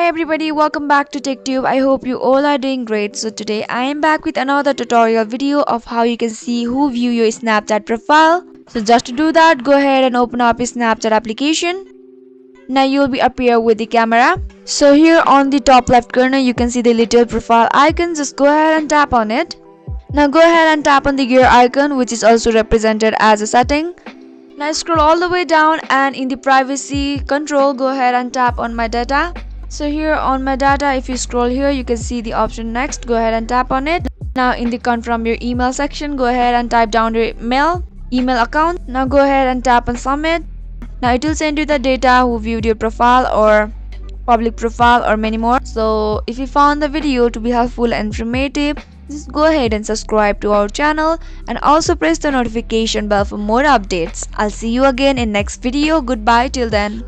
Hey everybody, welcome back to TechTube. I hope you all are doing great. So today I am back with another tutorial video of how you can see who view your Snapchat profile. So just to do that, go ahead and open up your Snapchat application. Now you will be appear with the camera. So here on the top left corner you can see the little profile icon. Just go ahead and tap on it. Now go ahead and tap on the gear icon, which is also represented as a setting. Now scroll all the way down and in the privacy control go ahead and tap on my data. So here on my data, if you scroll here, you can see the option next. Go ahead and tap on it. Now in the confirm your email section, go ahead and type down your email account. Now go ahead and tap on submit. Now it will send you the data who viewed your profile or public profile or many more. So if you found the video to be helpful and informative, just go ahead and subscribe to our channel and also press the notification bell for more updates. I'll see you again in next video. Goodbye till then.